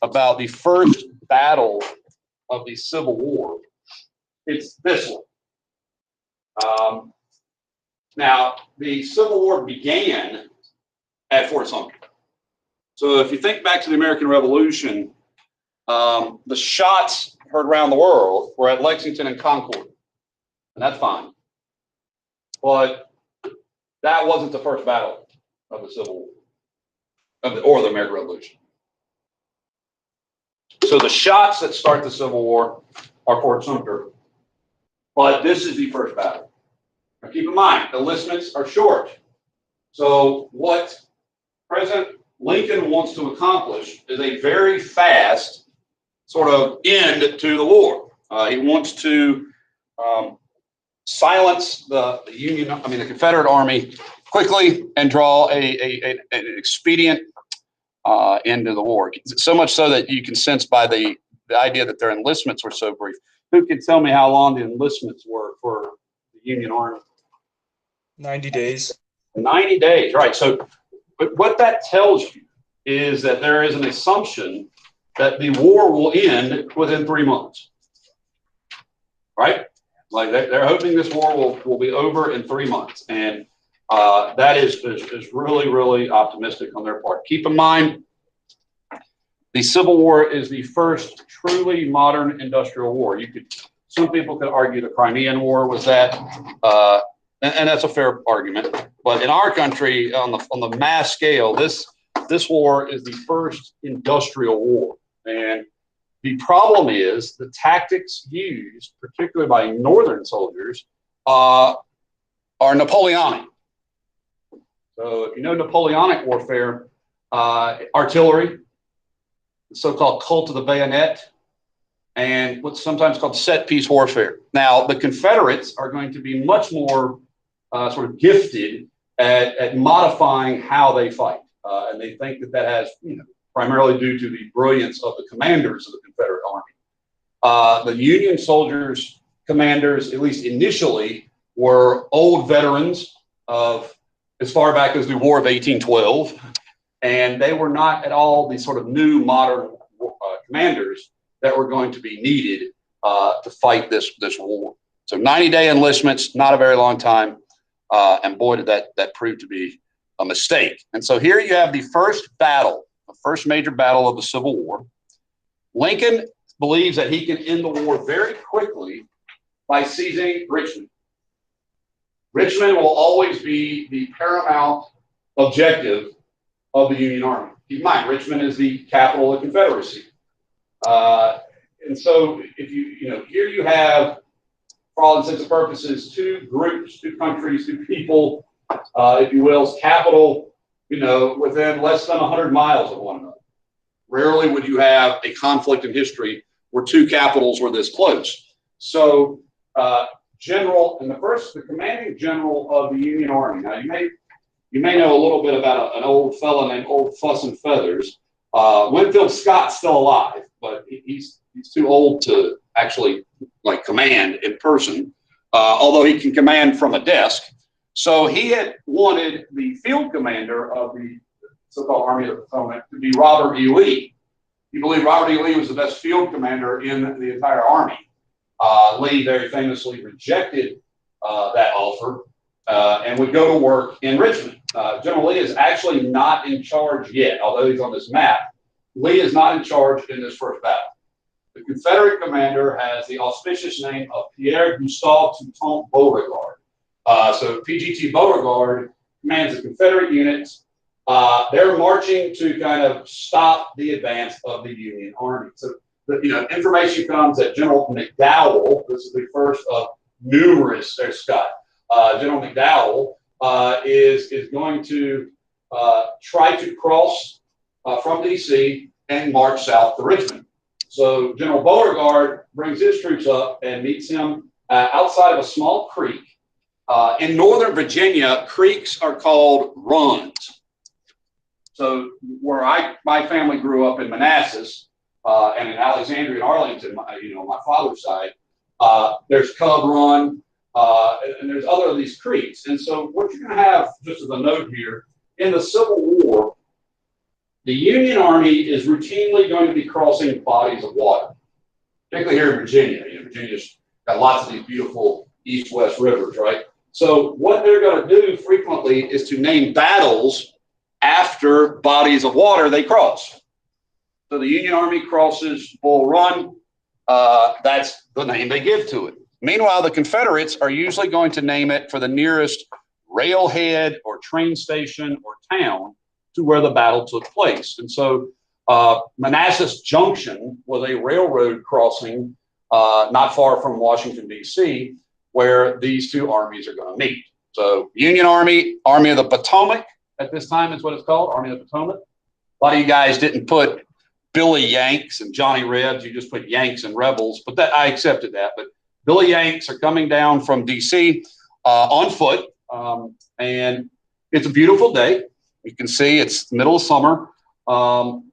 about the first battle of the Civil War, it's this one. Now, the Civil War began at Fort Sumter. So if you think back to the American Revolution, the shots heard around the world were at Lexington and Concord, and that's fine. But that wasn't the first battle of the Civil War, or the American Revolution. So the shots that start the Civil War are Fort Sumter, but this is the first battle. Now keep in mind, enlistments are short. So what President Lincoln wants to accomplish is a very fast sort of end to the war. He wants to silence the Confederate Army quickly and draw an expedient end to the war. So much so that you can sense by the idea that their enlistments were so brief. Who can tell me how long the enlistments were for the Union Army? 90 days. 90 days, right. So what that tells you is that there is an assumption that the war will end within 3 months, right? Like they're hoping this war will be over in 3 months. And that is really, really optimistic on their part. Keep in mind, the Civil War is the first truly modern industrial war. Some people could argue the Crimean War was that, and that's a fair argument. But in our country, on the mass scale, this war is the first industrial war. And the problem is the tactics used, particularly by Northern soldiers, are Napoleonic. So if you know Napoleonic warfare, artillery, the so-called cult of the bayonet, and what's sometimes called set-piece warfare. Now, the Confederates are going to be much more sort of gifted at modifying how they fight. And they think that has, primarily due to the brilliance of the commanders of the Confederate Army. The Union soldiers, commanders, at least initially, were old veterans of as far back as the War of 1812. And they were not at all the sort of new modern commanders that were going to be needed to fight this war. So 90-day enlistments, not a very long time. And boy, did that prove to be a mistake. And so here you have the first battle, the first major battle of the Civil War. Lincoln believes that he can end the war very quickly by seizing Richmond. Richmond will always be the paramount objective of the Union Army. Keep in mind, Richmond is the capital of the Confederacy. And so if here you have, for all intents and purposes, two groups, two countries, two people, if you will, capital, within less than 100 miles of one another. Rarely would you have a conflict in history where two capitals were this close. So, the commanding general of the Union Army. Now, you may know a little bit about an old fella named Old Fuss and Feathers. Winfield Scott's still alive, but he's too old to actually command in person, although he can command from a desk. So he had wanted the field commander of the so-called Army of the Potomac to be Robert E. Lee. He believed Robert E. Lee was the best field commander in the entire Army. Lee very famously rejected that offer and would go to work in Richmond. General Lee is actually not in charge yet, although he's on this map. Lee is not in charge in this first battle. The Confederate commander has the auspicious name of Pierre Gustave Toutant Beauregard. So PGT Beauregard commands the Confederate units. They're marching to kind of stop the advance of the Union Army. So, information comes that General McDowell, this is the first of numerous, there's Scott, General McDowell is going to try to cross from D.C. and march south to Richmond. So General Beauregard brings his troops up and meets him outside of a small creek. In Northern Virginia, creeks are called runs. So where my family grew up in Manassas and in Alexandria and Arlington, my father's side, there's Cub Run and there's other of these creeks. And so what you're going to have, just as a note here, in the Civil War, the Union Army is routinely going to be crossing bodies of water, particularly here in Virginia. Virginia's got lots of these beautiful east-west rivers, right? So what they're going to do frequently is to name battles after bodies of water they cross. So the Union Army crosses Bull Run. That's the name they give to it. Meanwhile, the Confederates are usually going to name it for the nearest railhead or train station or town to where the battle took place. And so Manassas Junction was a railroad crossing not far from Washington, D.C., where these two armies are going to meet. So Union Army, Army of the Potomac at this time is what it's called, Army of the Potomac. A lot of you guys didn't put Billy Yanks and Johnny Rebs, you just put Yanks and Rebels, but that I accepted that. But Billy Yanks are coming down from D.C. On foot, and it's a beautiful day. You can see it's the middle of summer, and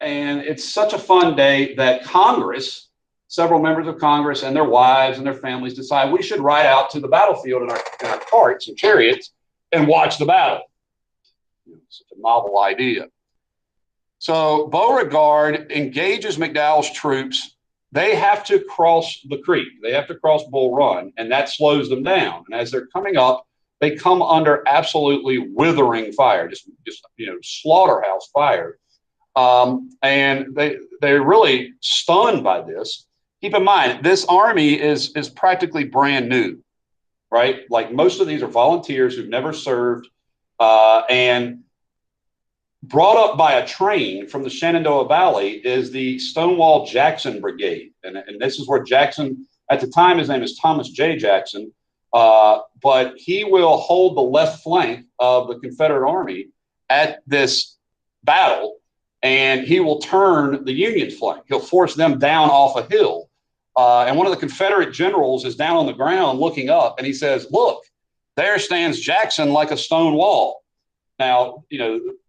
it's such a fun day that Congress, several members of Congress and their wives and their families decide we should ride out to the battlefield in our carts and chariots and watch the battle. It's a novel idea. So Beauregard engages McDowell's troops. They have to cross the creek. They have to cross Bull Run, and that slows them down. And as they're coming up, they come under absolutely withering fire, just slaughterhouse fire. And they're really stunned by this. Keep in mind, this army is practically brand new, right? Like most of these are volunteers who've never served, and brought up by a train from the Shenandoah Valley is the Stonewall Jackson Brigade. And this is where Jackson, at the time, his name is Thomas J. Jackson, but he will hold the left flank of the Confederate Army at this battle, and he will turn the Union flank. He'll force them down off a hill. And one of the Confederate generals is down on the ground looking up, and he says, "Look, there stands Jackson like a stone wall." Now,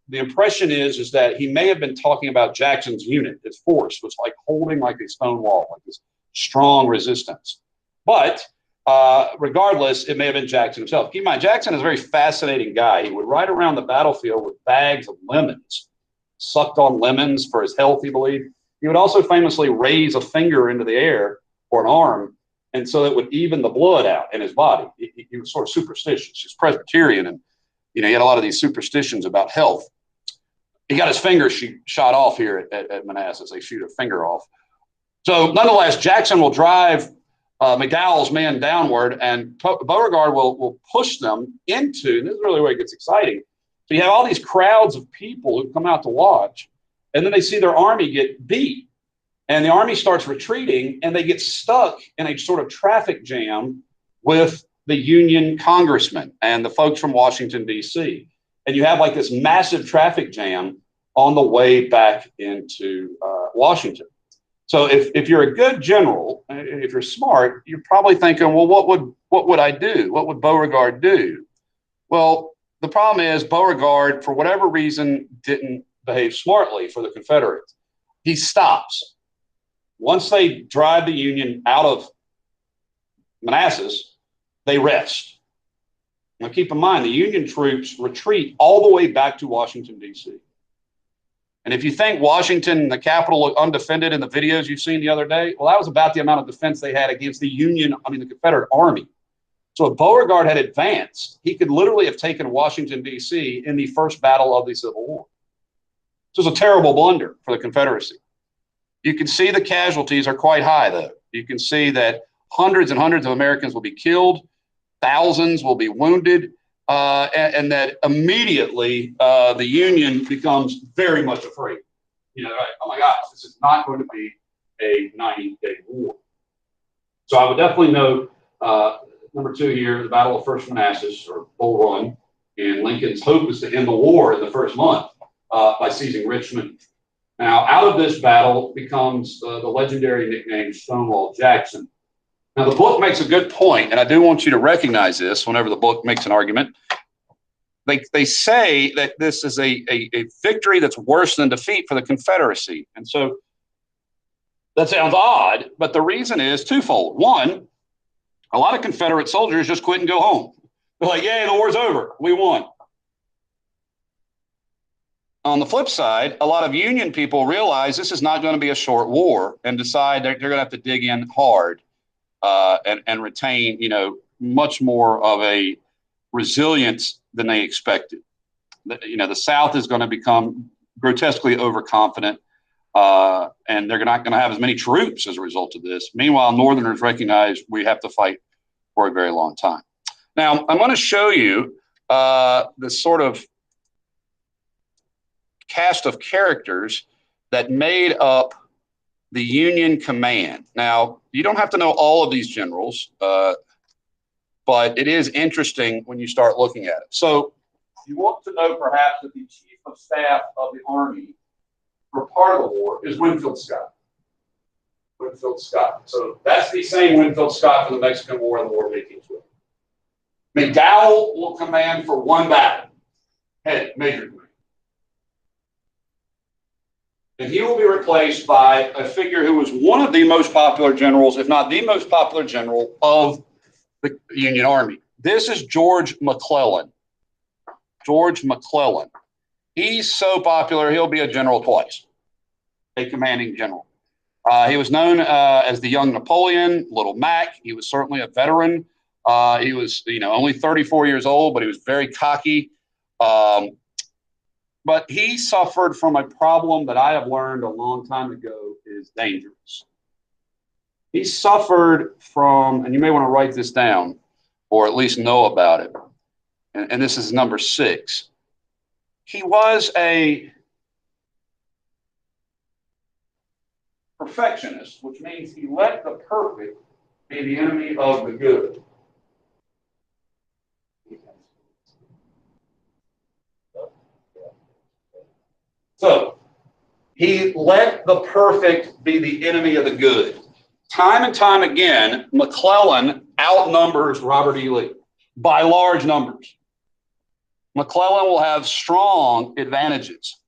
the impression is that he may have been talking about Jackson's unit. His force was like holding like a stone wall, like this strong resistance. But regardless, it may have been Jackson himself. Keep in mind, Jackson is a very fascinating guy. He would ride around the battlefield with bags of lemons, sucked on lemons for his health, he believed. He would also famously raise a finger into the air or an arm, and so it would even the blood out in his body. He was sort of superstitious. He's Presbyterian, and he had a lot of these superstitions about health. He got his finger shot off here at Manassas. They shoot a finger off. So nonetheless, Jackson will drive McDowell's men downward, and Beauregard will push them into, and this is really where it gets exciting. So you have all these crowds of people who come out to watch, and then they see their army get beat, and the army starts retreating, and they get stuck in a sort of traffic jam with the Union congressmen and the folks from Washington, D.C. And you have like this massive traffic jam on the way back into Washington. So if you're a good general, if you're smart, you're probably thinking, well, what would I do? What would Beauregard do? Well, the problem is Beauregard, for whatever reason, didn't behave smartly for the Confederates. He stops. Once they drive the Union out of Manassas, they rest. Now, keep in mind, the Union troops retreat all the way back to Washington, D.C. And if you think Washington, the capital, looked undefended in the videos you've seen the other day, well, that was about the amount of defense they had against the the Confederate Army. So if Beauregard had advanced, he could literally have taken Washington, D.C. in the first battle of the Civil War. This was a terrible blunder for the Confederacy. You can see the casualties are quite high, though. You can see that hundreds and hundreds of Americans will be killed. Thousands will be wounded, and that immediately the Union becomes very much afraid. Oh my gosh, this is not going to be a 90-day war. So I would definitely note number 2 here, the Battle of First Manassas, or Bull Run, and Lincoln's hope is to end the war in the first month by seizing Richmond. Now, out of this battle becomes the legendary nickname Stonewall Jackson. Now, the book makes a good point, and I do want you to recognize this whenever the book makes an argument. They say that this is a victory that's worse than defeat for the Confederacy. And so that sounds odd, but the reason is twofold. One, a lot of Confederate soldiers just quit and go home. They're like, yay, the war's over. We won. on the flip side, a lot of Union people realize this is not going to be a short war and decide they're going to have to dig in hard and retain, much more of a resilience than they expected. The South is going to become grotesquely overconfident, and they're not going to have as many troops as a result of this. Meanwhile, Northerners recognize we have to fight for a very long time. Now, I'm going to show you this sort of cast of characters that made up the Union command. Now, you don't have to know all of these generals, but it is interesting when you start looking at it. So you want to know perhaps that the chief of staff of the Army for part of the war is Winfield Scott. Winfield Scott. So that's the same Winfield Scott from the Mexican War and the War of 1812. McDowell will command for one battle, head, major command. And he will be replaced by a figure who was one of the most popular generals, if not the most popular general of the Union Army. This is George McClellan. George McClellan. He's so popular, he'll be a general twice, a commanding general. He was known as the young Napoleon, Little Mac. He was certainly a veteran. He was, only 34 years old, but he was very cocky. But he suffered from a problem that I have learned a long time ago is dangerous. He suffered from, and you may want to write this down or at least know about it, and this is number 6. He was a perfectionist, which means he let the perfect be the enemy of the good. So he let the perfect be the enemy of the good. Time and time again, McClellan outnumbers Robert E. Lee by large numbers. McClellan will have strong advantages,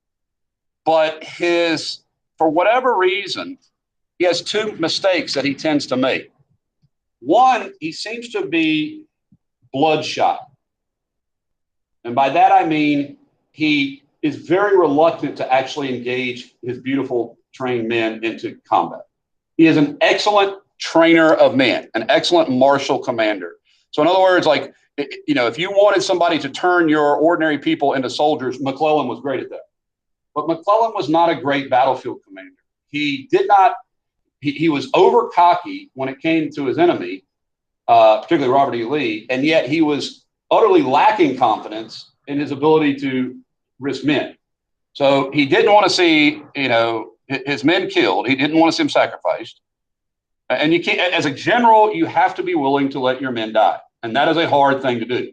but for whatever reason, he has 2 mistakes that he tends to make. One, he seems to be bloodshot. And by that I mean he is very reluctant to actually engage his beautiful trained men into combat. He is an excellent trainer of men, an excellent martial commander. So in other words, like, if you wanted somebody to turn your ordinary people into soldiers, McClellan was great at that. But McClellan was not a great battlefield commander. He was over cocky when it came to his enemy, particularly Robert E. Lee, and yet he was utterly lacking confidence in his ability to risk men. So he didn't want to see, his men killed. He didn't want to see them sacrificed. And you can't, as a general, you have to be willing to let your men die. And that is a hard thing to do.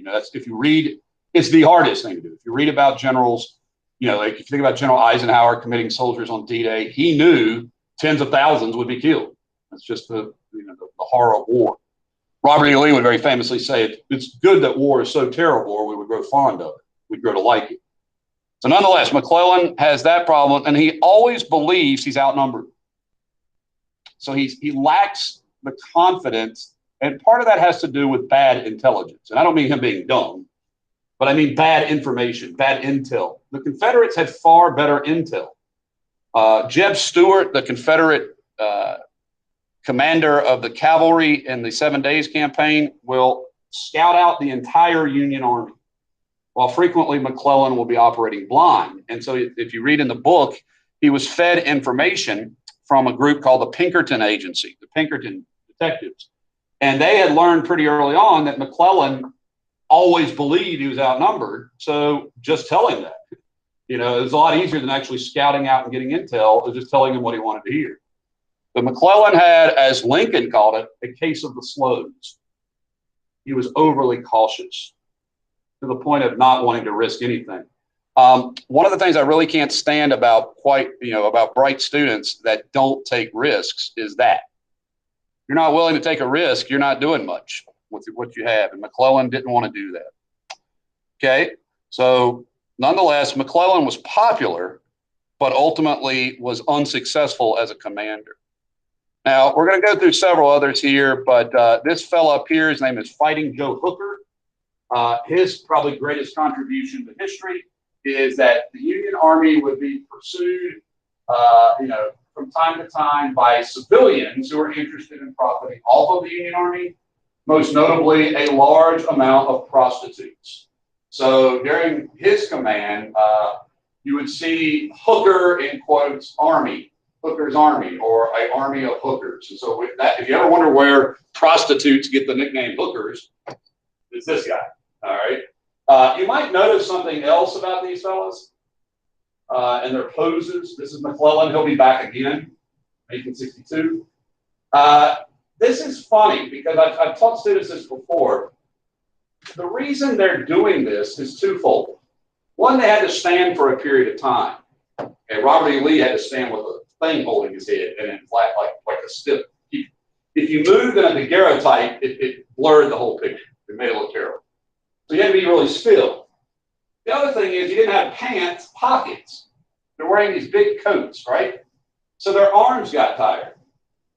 That's, if you read, it's the hardest thing to do. If you read about generals, like if you think about General Eisenhower committing soldiers on D-Day, he knew tens of thousands would be killed. That's just the horror of war. Robert E. Lee would very famously say, it's good that war is so terrible, or we would grow fond of it. We'd grow to like it. So nonetheless, McClellan has that problem, and he always believes he's outnumbered. So he lacks the confidence, and part of that has to do with bad intelligence. And I don't mean him being dumb, but I mean bad information, bad intel. The Confederates had far better intel. Jeb Stuart, the Confederate commander of the cavalry in the 7 Days campaign, will scout out the entire Union Army, while frequently McClellan will be operating blind. And so if you read in the book, he was fed information from a group called the Pinkerton Agency, the Pinkerton Detectives. And they had learned pretty early on that McClellan always believed he was outnumbered. So just tell him that. It was a lot easier than actually scouting out and getting intel. It was just telling him what he wanted to hear. But McClellan had, as Lincoln called it, a case of the slows. He was overly cautious to the point of not wanting to risk anything. One of the things I really can't stand about bright students that don't take risks is that you're not willing to take a risk, you're not doing much with what you have. And McClellan didn't want to do that. Okay, so nonetheless, McClellan was popular, but ultimately was unsuccessful as a commander. Now, we're going to go through several others here, but this fellow up here, his name is Fighting Joe Hooker. His probably greatest contribution to history is that the Union Army would be pursued, from time to time by civilians who are interested in profiting off of the Union Army, most notably a large amount of prostitutes. So during his command, you would see Hooker, in quotes, army, Hooker's army, or an army of hookers. And so with that, if you ever wonder where prostitutes get the nickname hookers, it's this guy, all right? You might notice something else about these fellas and their poses. This is McClellan. He'll be back again, 1862. This is funny because I've taught students this before. The reason they're doing this is twofold. One, they had to stand for a period of time. Okay, Robert E. Lee had to stand with a thing holding his head and then flat like a stiff. If you moved in a daguerreotype, it blurred the whole picture. It made it look terrible. So you had to be really still. The other thing is you didn't have pants, pockets. They're wearing these big coats, right? So their arms got tired.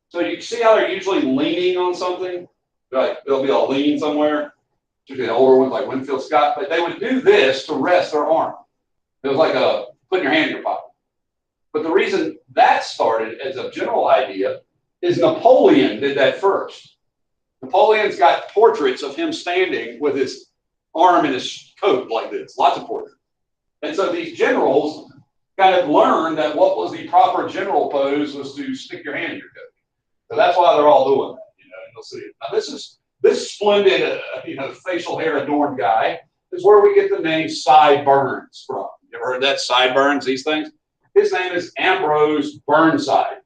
So you see how they're usually leaning on something? Like they'll be all lean somewhere. Particularly the older ones like Winfield Scott. But they would do this to rest their arm. It was like putting your hand in your pocket. But the reason that started as a general idea is Napoleon did that first. Napoleon's got portraits of him standing with his arm in his coat like this, lots of portraits. And so these generals kind of learned that what was the proper general pose was to stick your hand in your coat. So that's why they're all doing that, and you'll see it. Now this splendid, facial hair adorned guy is where we get the name Sideburns from. You ever heard that, Sideburns, these things? His name is Ambrose Burnside,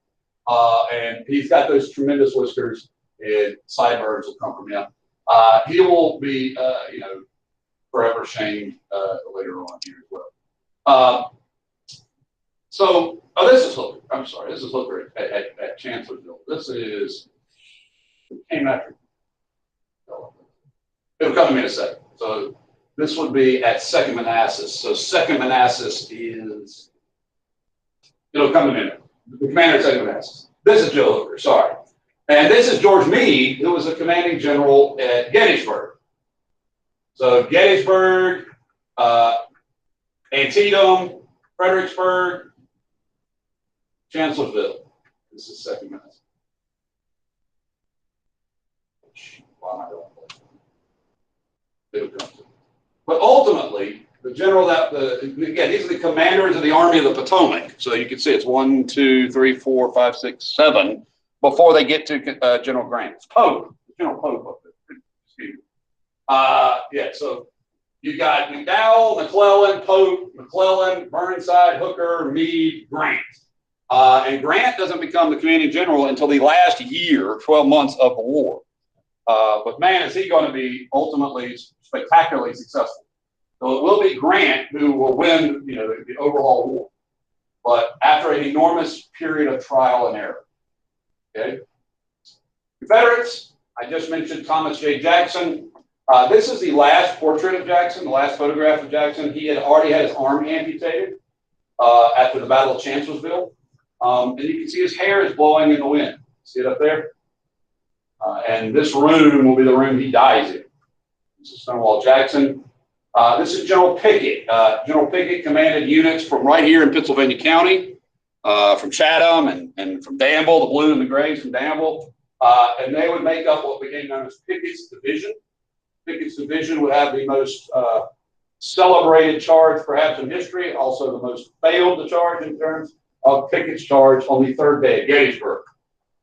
and he's got those tremendous whiskers, and sideburns will come from him. He will be, forever shamed later on here as well. This is Hooker. I'm sorry, this is Hooker at Chancellorsville. This is, it came after. It'll come to me in a second. So this would be at 2nd Manassas. So 2nd Manassas is, it'll come in a minute. The commander at 2nd Manassas. This is Joe Hooker, sorry. And this is George Meade, who was a commanding general at Gettysburg. So Gettysburg, Antietam, Fredericksburg, Chancellorsville. This is 2nd Manassas. Why am I doing that? It'll come to. But ultimately, the general again, these are the commanders of the Army of the Potomac. So you can see it's 1, 2, 3, 4, 5, 6, 7 before they get to General Grant. It's Pope, General Pope. Excuse me. So you got McDowell, McClellan, Pope, McClellan, Burnside, Hooker, Meade, Grant. And Grant doesn't become the commanding general until the last year, 12 months of the war. But man, is he going to be ultimately spectacularly successful. So it will be Grant who will win, the overall war, but after an enormous period of trial and error. Okay. Confederates, I just mentioned Thomas J. Jackson. This is the last portrait of Jackson, the last photograph of Jackson. He had already had his arm amputated after the Battle of Chancellorsville. And you can see his hair is blowing in the wind. See it up there? And this room will be the room he dies in. This is Stonewall Jackson. This is General Pickett. General Pickett commanded units from right here in Pennsylvania County, from Chatham and from Danville, the blue and the grays from Danville. And they would make up what became known as Pickett's Division. Pickett's Division would have the most celebrated charge perhaps in history, also the most failed charge in terms of Pickett's charge on the 3rd day at Gettysburg.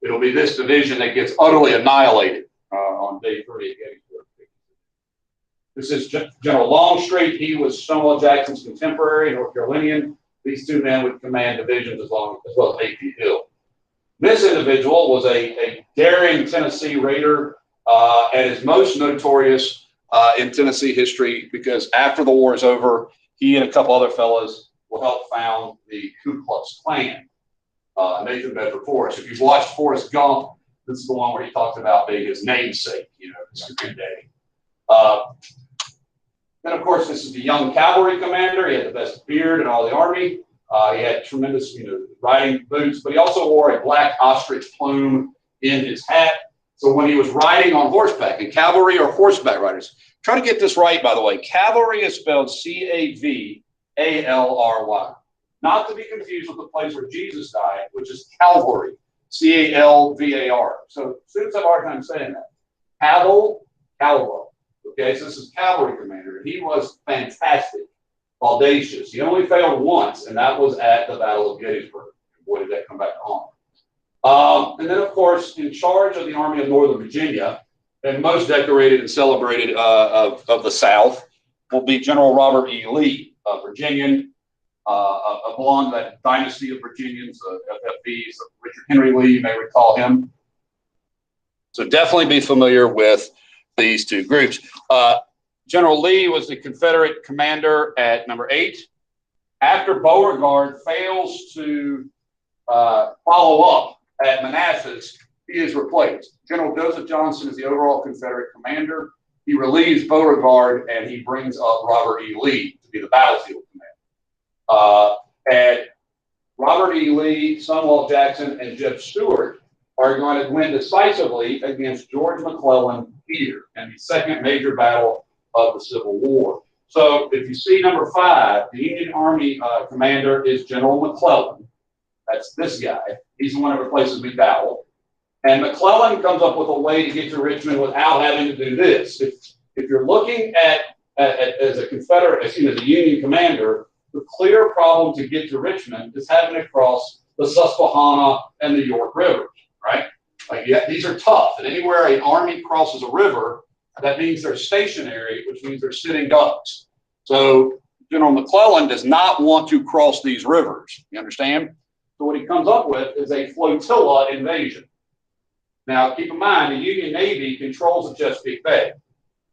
It'll be this division that gets utterly annihilated on day 3 at Gettysburg. This is General Longstreet. He was Stonewall Jackson's contemporary, North Carolinian. These two men would command divisions as well as A.P. Hill. This individual was a daring Tennessee raider and is most notorious in Tennessee history because after the war is over, he and a couple other fellows will help found the Ku Klux Klan. Nathan Bedford Forrest. If you've watched Forrest Gump, this is the one where he talks about being his namesake, his granddaddy. Then, of course, this is the young cavalry commander. He had the best beard in all the army. He had tremendous, riding boots, but he also wore a black ostrich plume in his hat. So when he was riding on horseback, and cavalry or horseback riders, try to get this right, by the way. Cavalry is spelled C-A-V-A-L-R-Y. A-L-R-Y. Not to be confused with the place where Jesus died, which is Calvary, C-A-L-V-A-R. So students have a hard time saying that. Calvo. Okay, so this is cavalry commander. He was fantastic, audacious. He only failed once, and that was at the Battle of Gettysburg. Boy, did that come back on. And then, of course, in charge of the Army of Northern Virginia, and most decorated and celebrated of the South, will be General Robert E. Lee, a Virginian, belonged to that dynasty of Virginians, FFVs, Richard Henry Lee, you may recall him. So definitely be familiar with these two groups. General Lee was the Confederate commander at number 8. After Beauregard fails to follow up at Manassas, he is replaced. General Joseph Johnston is the overall Confederate commander. He relieves Beauregard and he brings up Robert E. Lee to be the battlefield commander. And Robert E. Lee, Stonewall Jackson, and Jeb Stuart are going to win decisively against George McClellan here in the second major battle of the Civil War. So if you see number 5, the Union Army commander is General McClellan. That's this guy. He's the one that replaces McDowell. And McClellan comes up with a way to get to Richmond without having to do this. If you're looking at as a Confederate, as a Union commander, the clear problem to get to Richmond is having to cross the Susquehanna and the York Rivers, right? Like, yeah, these are tough. And anywhere an army crosses a river, that means they're stationary, which means they're sitting ducks. So General McClellan does not want to cross these rivers. You understand? So what he comes up with is a flotilla invasion. Now, keep in mind, the Union Navy controls the Chesapeake Bay.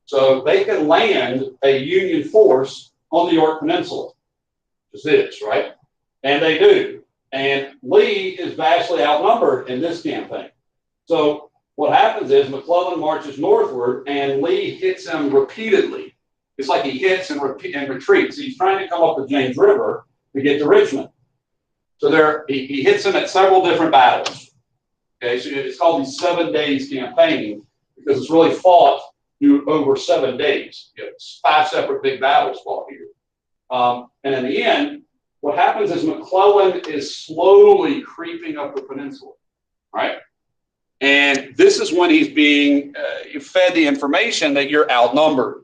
So they can land a Union force on the York Peninsula. Just this, right? And they do. And Lee is vastly outnumbered in this campaign. So what happens is McClellan marches northward and Lee hits him repeatedly. It's like he hits and retreats. He's trying to come up the James River to get to Richmond. So he hits him at several different battles. Okay, so it's called the 7 days campaign because it's really fought over 7 days. You know, 5 separate big battles fought here. And in the end, what happens is McClellan is slowly creeping up the peninsula, right? And this is when he's being fed the information that you're outnumbered.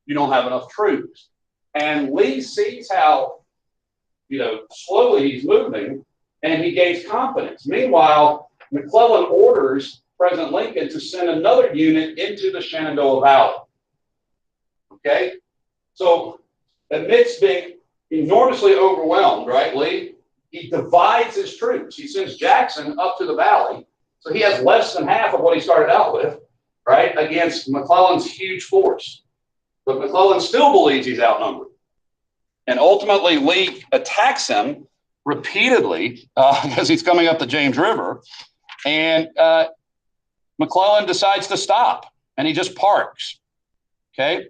You don't have enough troops. And Lee sees how, slowly he's moving, and he gains confidence. Meanwhile, McClellan orders President Lincoln to send another unit into the Shenandoah Valley. Okay? So, amidst being enormously overwhelmed, right, Lee, he divides his troops. He sends Jackson up to the valley, so he has less than half of what he started out with, right, against McClellan's huge force. But McClellan still believes he's outnumbered. And ultimately, Lee attacks him repeatedly because he's coming up the James River. And McClellan decides to stop, and he just parks. Okay,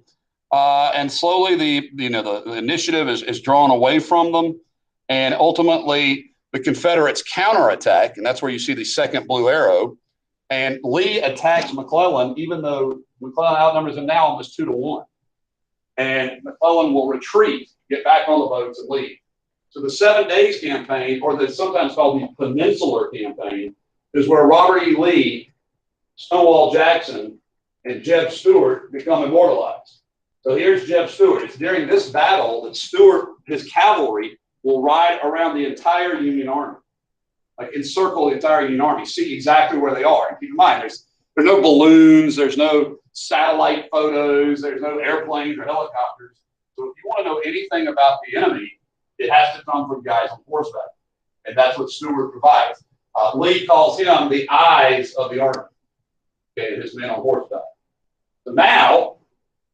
and slowly the initiative is drawn away from them, and ultimately the Confederates counterattack, and that's where you see the second blue arrow. And Lee attacks McClellan, even though McClellan outnumbers him now almost 2-1. And McClellan will retreat, get back on the boats, and leave. So the 7 days campaign, or that's sometimes called the Peninsular Campaign, is where Robert E. Lee, Stonewall Jackson, and Jeb Stuart become immortalized. So here's Jeb Stuart. It's during this battle that Stuart, his cavalry, will ride around the entire Union Army, like encircle the entire Union Army, see exactly where they are. And keep in mind, there's no balloons, there's no satellite photos, there's no airplanes or helicopters. So if you want to know anything about the enemy, it has to come from guys on horseback. And that's what Stuart provides. Lee calls him the eyes of the army, okay, his men on horseback. So now,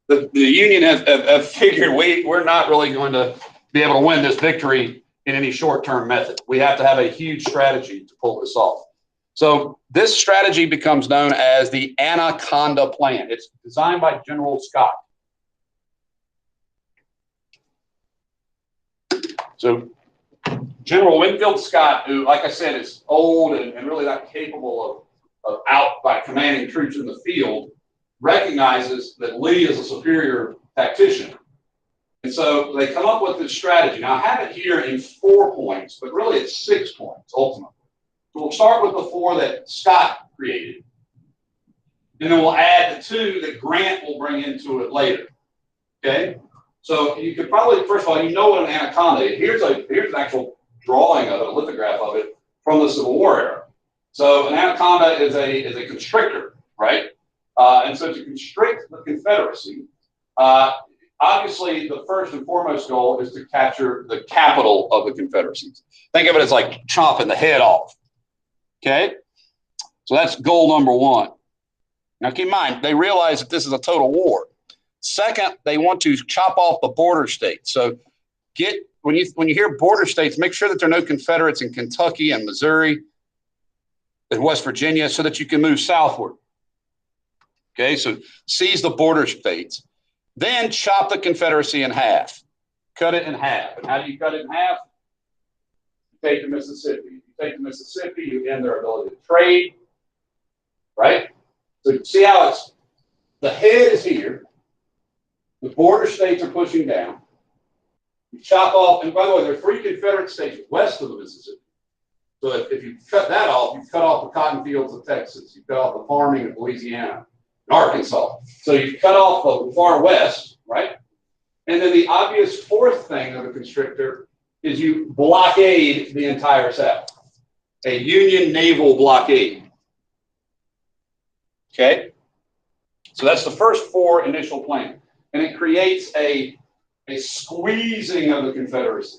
the Union have figured we're not really going to be able to win this victory in any short-term method. We have to have a huge strategy to pull this off. So this strategy becomes known as the Anaconda Plan. It's designed by General Scott. So General Winfield Scott, who, like I said, is old and really not capable of out by commanding troops in the field, recognizes that Lee is a superior tactician. And so they come up with this strategy. Now, I have it here in 4 points, but really it's 6 points ultimately. So we'll start with the 4 that Scott created. And then we'll add the 2 that Grant will bring into it later. Okay? So you could probably, first of all, you know what an anaconda is. Here's an actual drawing of it, a lithograph of it from the Civil War era. So an anaconda is a constrictor, right? And so to constrict the Confederacy, obviously the first and foremost goal is to capture the capital of the Confederacy. Think of it as like chopping the head off. Okay? So that's goal number 1. Now keep in mind, they realize that this is a total war. Second, they want to chop off the border states. So when you hear border states, make sure that there are no Confederates in Kentucky and Missouri and West Virginia so that you can move southward. Okay, so seize the border states. Then chop the Confederacy in half. Cut it in half. And how do you cut it in half? You take the Mississippi. If you take the Mississippi, you end their ability to trade, right? So see how it's, the head is here. The border states are pushing down. You chop off, and by the way, there are 3 Confederate states west of the Mississippi. So if you cut that off, you cut off the cotton fields of Texas. You cut off the farming of Louisiana and Arkansas. So you cut off the far west, right? And then the obvious 4th thing of a constrictor is you blockade the entire South. A Union naval blockade. Okay? So that's the first 4 initial plan. And it creates a squeezing of the Confederacy.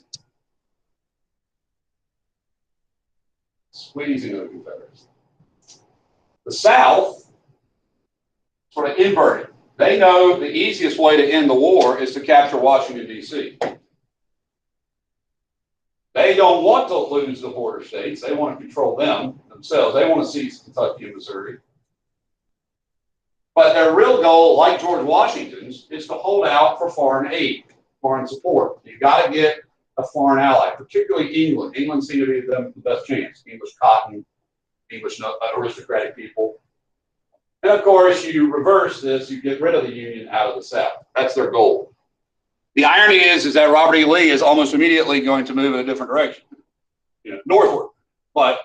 Squeezing of the Confederacy. The South sort of inverted. They know the easiest way to end the war is to capture Washington, D.C. They don't want to lose the border states. They want to control them themselves. They want to seize Kentucky and Missouri. But their real goal, like George Washington's, is to hold out for foreign aid, foreign support. You've got to get a foreign ally, particularly England. England seemed to be the best chance. English cotton, English aristocratic people. And of course, you reverse this, you get rid of the Union out of the South. That's their goal. The irony is that Robert E. Lee is almost immediately going to move in a different direction, northward. But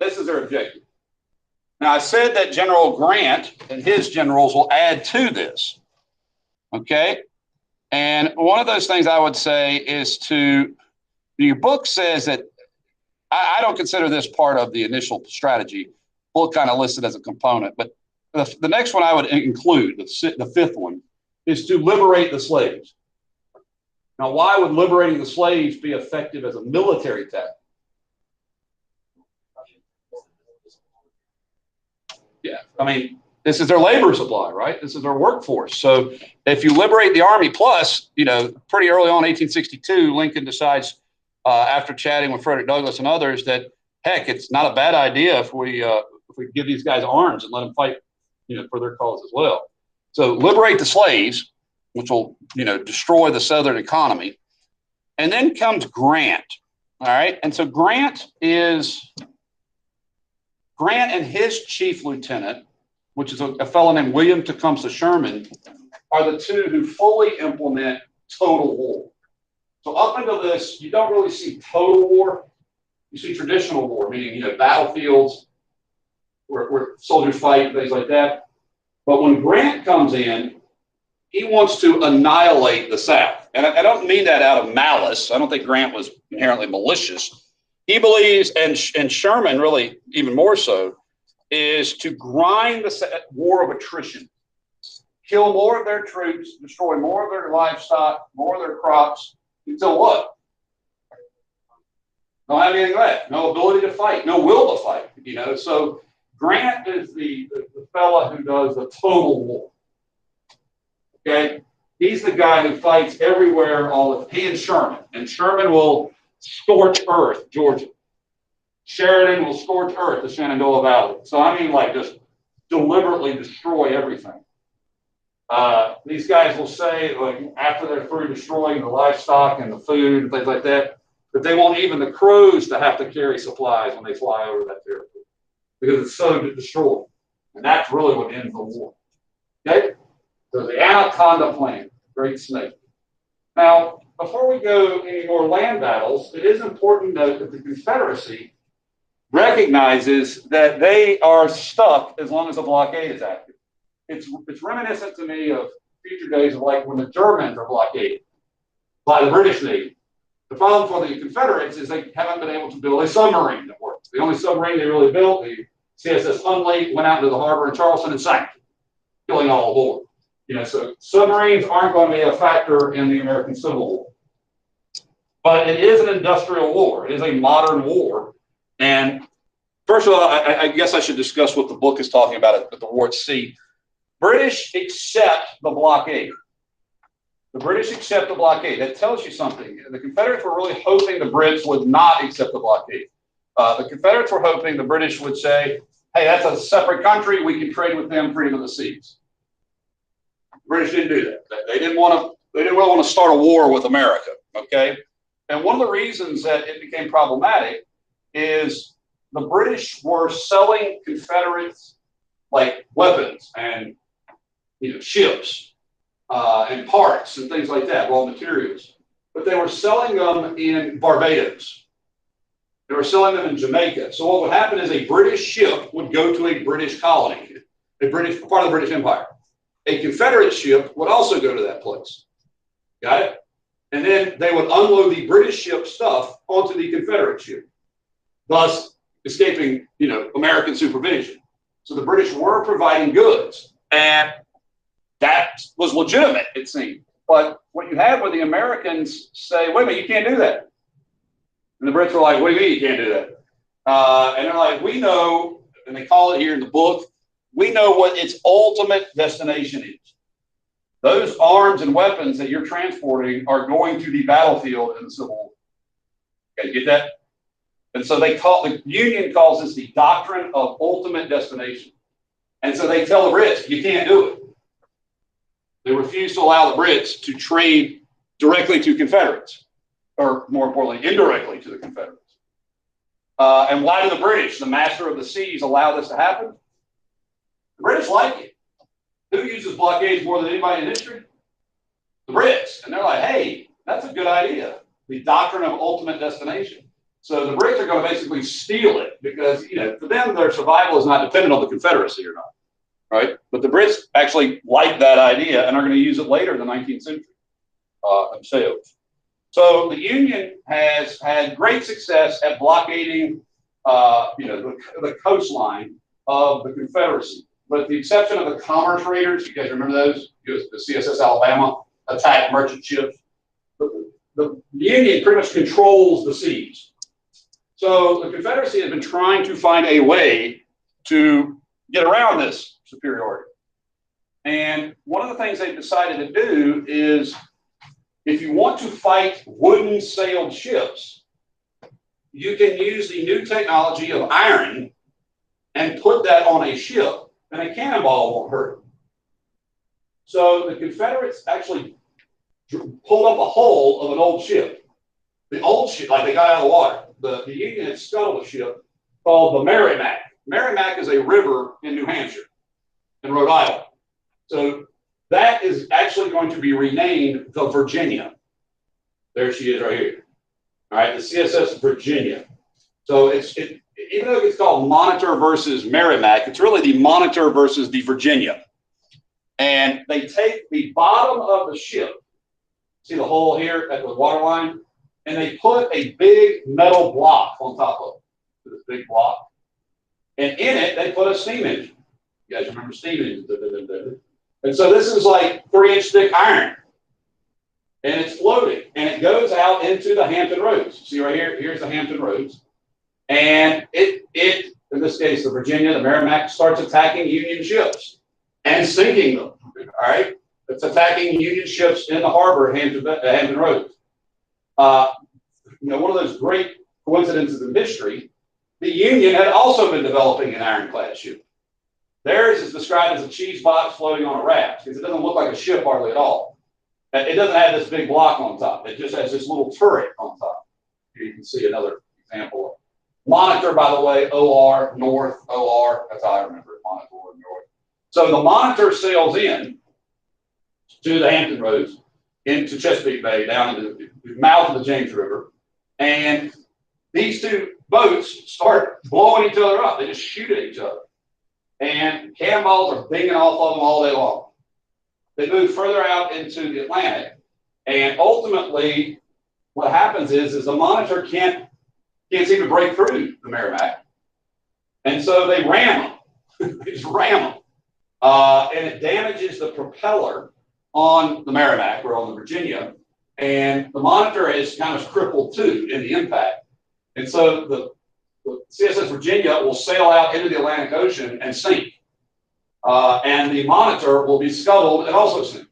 this is their objective. Now, I said that General Grant and his generals will add to this, okay? And one of those things I would say is your book says that, I don't consider this part of the initial strategy. Book kind of listed as a component, but the next one I would include, the 5th one, is to liberate the slaves. Now, why would liberating the slaves be effective as a military tactic? Yeah, I mean, this is their labor supply, right? This is their workforce. So if you liberate the army, plus, pretty early on, 1862, Lincoln decides, after chatting with Frederick Douglass and others, that heck, it's not a bad idea if we give these guys arms and let them fight, for their cause as well. So liberate the slaves, which will, destroy the Southern economy, and then comes Grant. All right, and so Grant and his chief lieutenant, which is a fellow named William Tecumseh Sherman, are the 2 who fully implement total war. So up until this, you don't really see total war. You see traditional war, meaning, battlefields where soldiers fight, things like that. But when Grant comes in, he wants to annihilate the South. And I don't mean that out of malice. I don't think Grant was inherently malicious. He believes, and Sherman really even more so, is to grind the war of attrition. Kill more of their troops, destroy more of their livestock, more of their crops, until what? Don't have anything left. No ability to fight, no will to fight. So Grant is the fella who does the total war. Okay? He's the guy who fights everywhere, he and Sherman. And Sherman will scorch earth, Georgia. Sheridan will scorch earth, the Shenandoah Valley. So I mean, just deliberately destroy everything. These guys will say, after they're through destroying the livestock and the food and things like that they want even the crows to have to carry supplies when they fly over that territory because it's so destroyed. And that's really what ends the war. Okay? So the Anaconda plan, great snake. Now, before we go any more land battles, it is important to note that the Confederacy recognizes that they are stuck as long as the blockade is active. It's reminiscent to me of future days of like when the Germans are blockaded by the British Navy. The problem for the Confederates is they haven't been able to build a submarine that works. The only submarine they really built, the CSS Hunley, went out into the harbor in Charleston and sank, killing all aboard. So submarines aren't going to be a factor in the American Civil War. But it is an industrial war. It is a modern war. And first of all, I guess I should discuss what the book is talking about at the war at sea. British accept the blockade. The British accept the blockade. That tells you something. The Confederates were really hoping the Brits would not accept the blockade. The Confederates were hoping the British would say, hey, that's a separate country. We can trade with them, freedom of the seas. The British didn't do that. They didn't really want to start a war with America, okay? And one of the reasons that it became problematic is the British were selling Confederates like weapons and ships and parts and things like that, raw materials. But they were selling them in Barbados. They were selling them in Jamaica. So what would happen is a British ship would go to a British colony, part of the British Empire. A Confederate ship would also go to that place. Got it? And then they would unload the British ship stuff onto the Confederate ship, thus escaping, American supervision. So the British were providing goods, and that was legitimate, it seemed. But what you had were the Americans say, wait a minute, you can't do that. And the Brits were like, what do you mean you can't do that? And they're like, we know, and they call it here in the book, we know what its ultimate destination is. Those arms and weapons that you're transporting are going to the battlefield in the Civil War. Okay, you get that? And so the Union calls this the doctrine of ultimate destination. And so they tell the Brits, you can't do it. They refuse to allow the Brits to trade directly to Confederates, or more importantly, indirectly to the Confederates. And why do the British, the master of the seas, allow this to happen? The British like it. Who uses blockades more than anybody in history? The Brits. And they're like, hey, that's a good idea. The doctrine of ultimate destination. So the Brits are going to basically steal it because, for them, their survival is not dependent on the Confederacy or not. Right? But the Brits actually like that idea and are going to use it later in the 19th century themselves. So the Union has had great success at blockading, the coastline of the Confederacy. But with the exception of the commerce raiders, you guys remember those? The CSS Alabama attacked merchant ships. The Union pretty much controls the seas. So the Confederacy has been trying to find a way to get around this superiority. And one of the things they've decided to do is, if you want to fight wooden sailed ships, you can use the new technology of iron and put that on a ship, and a cannonball won't hurt. So the Confederates actually pulled up a hull of an old ship. The old ship, like they got out of the water. The Union had scuttled a ship called the Merrimack. Merrimack is a river in New Hampshire, in Rhode Island. So that is actually going to be renamed the Virginia. There she is right here. All right, the CSS Virginia. So even though it's called Monitor versus Merrimack, it's really the Monitor versus the Virginia. And they take the bottom of the ship, see the hole here at the waterline, and they put a big metal block on top of it, this big block. And in it, they put a steam engine. You guys remember steam engines? And so this is like 3-inch thick iron. And it's floating. And it goes out into the Hampton Roads. See right here? Here's the Hampton Roads. And it in this case, the Virginia, the Merrimack, starts attacking Union ships and sinking them. All right? It's attacking Union ships in the harbor at Hampton Roads. One of those great coincidences in history, the Union had also been developing an ironclad ship. Theirs is described as a cheese box floating on a raft because it doesn't look like a ship hardly at all. It doesn't have this big block on top. It just has this little turret on top. Here you can see another example. Monitor, by the way, OR, North, OR. That's how I remember it, Monitor, North. So the Monitor sails in to the Hampton Roads. into Chesapeake Bay, down into the mouth of the James River. And these two boats start blowing each other up. They just shoot at each other. And cannonballs are binging off of them all day long. They move further out into the Atlantic. And ultimately, what happens is the Monitor can't seem to break through the Merrimack. And so they ram them. They just ram them. And it damages the propeller on the Merrimack or on the Virginia. And the Monitor is kind of crippled too in the impact. And so the CSS Virginia will sail out into the Atlantic Ocean and sink. And the Monitor will be scuttled and also sink.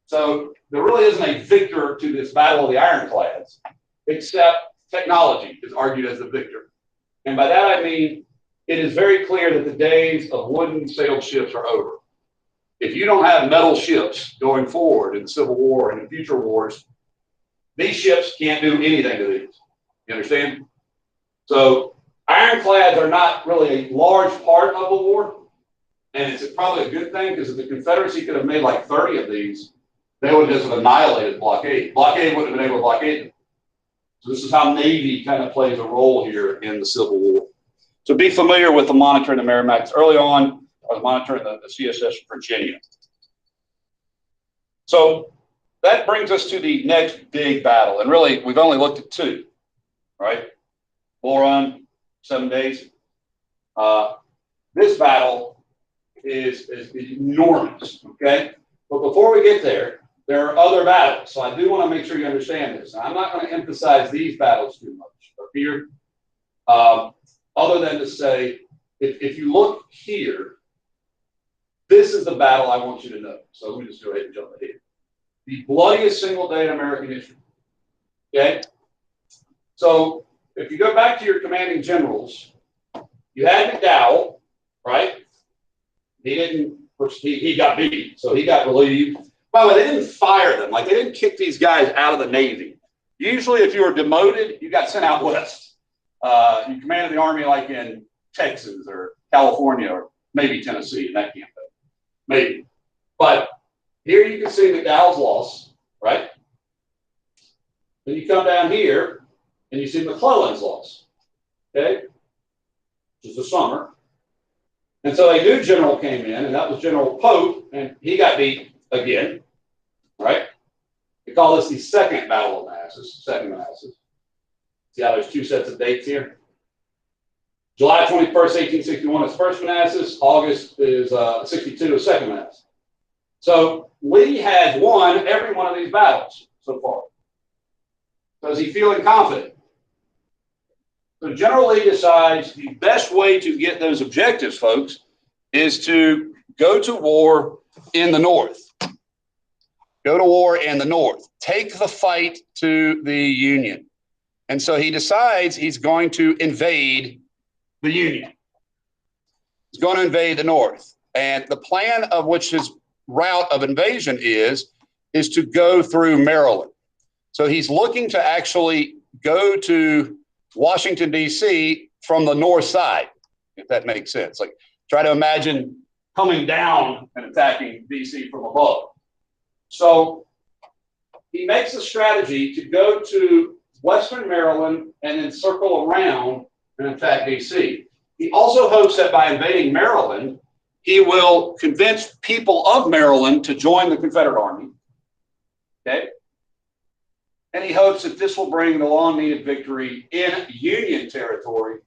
So there really isn't a victor to this battle of the ironclads, except technology is argued as the victor. And by that I mean, it is very clear that the days of wooden sailed ships are over. If you don't have metal ships going forward in the Civil War and in future wars, these ships can't do anything to these. You understand? So ironclads are not really a large part of the war, and it's probably a good thing because if the Confederacy could have made like 30 of these, they would have just annihilated blockade. Blockade wouldn't have been able to blockade them. So this is how Navy kind of plays a role here in the Civil War. So be familiar with the Monitor and the Merrimack. Early on, I was monitoring the CSS Virginia. So that brings us to the next big battle. And really, we've only looked at two, right? Bull Run, 7 days. This battle is enormous, okay? But before we get there, there are other battles. So I do want to make sure you understand this. I'm not going to emphasize these battles too much up here, other than to say, if you look here, this is the battle I want you to know. So let me just go ahead and jump ahead. The bloodiest single day in American history. Okay? So if you go back to your commanding generals, you had McDowell, right? He got beat, so he got relieved. By the way, they didn't fire them. Like, they didn't kick these guys out of the Navy. Usually, if you were demoted, you got sent out west. You commanded the Army like in Texas or California or maybe Tennessee in that campaign. Maybe. But here you can see McDowell's loss, right? Then you come down here and you see McClellan's loss, okay? Which is the summer. And so a new general came in, and that was General Pope, and he got beat again, right? We call this the Second Battle of Manassas, Second Manassas. See how there's two sets of dates here? July 21st, 1861 is First Manassas. August is 62 is Second Manassas. So Lee has won every one of these battles so far. So is he feeling confident? So General Lee decides the best way to get those objectives, folks, is to go to war in the North. Go to war in the North. Take the fight to the Union. And so he decides he's going to invade the Union. He's going to invade the North. And the plan of which his route of invasion is to go through Maryland. So he's looking to actually go to Washington, D.C. from the north side, if that makes sense. Like, try to imagine coming down and attacking D.C. from above. So he makes a strategy to go to Western Maryland and then circle around and attack D.C. He also hopes that by invading Maryland, he will convince people of Maryland to join the Confederate Army. Okay? And he hopes that this will bring the long-needed victory in Union territory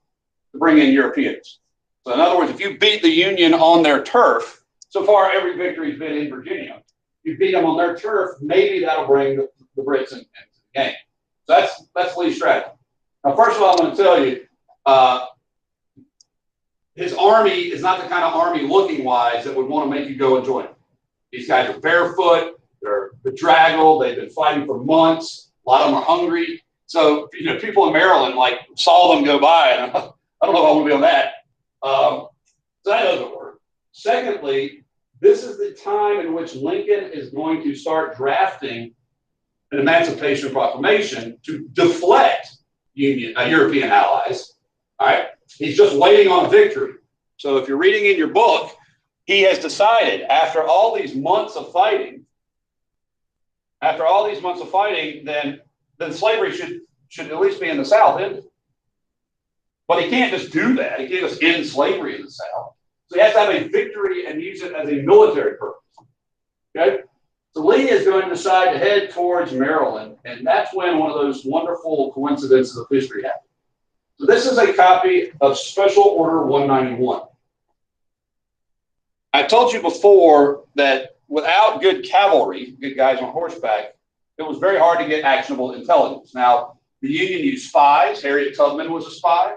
to bring in Europeans. So in other words, if you beat the Union on their turf, so far every victory's been in Virginia. You beat them on their turf, maybe that'll bring the Brits into the game. So that's Lee's strategy. Now, first of all, I'm going to tell you, his army is not the kind of army looking-wise that would want to make you go and join him. These guys are barefoot, they're bedraggled, they've been fighting for months, a lot of them are hungry. So, people in Maryland, like, saw them go by, and I don't know if I want to be on that. So that doesn't work. Secondly, this is the time in which Lincoln is going to start drafting an Emancipation Proclamation to deflect European allies. All right, he's just waiting on a victory. So if you're reading in your book, he has decided after all these months of fighting after all these months of fighting, then slavery should at least be in the South, isn't it? But he can't just do that. He can't just end slavery in the South. So he has to have a victory and use it as a military purpose. Okay? So Lee is going to decide to head towards Maryland, and that's when one of those wonderful coincidences of history happens. So this is a copy of Special Order 191. I told you before that without good cavalry, good guys on horseback, it was very hard to get actionable intelligence. Now, the Union used spies. Harriet Tubman was a spy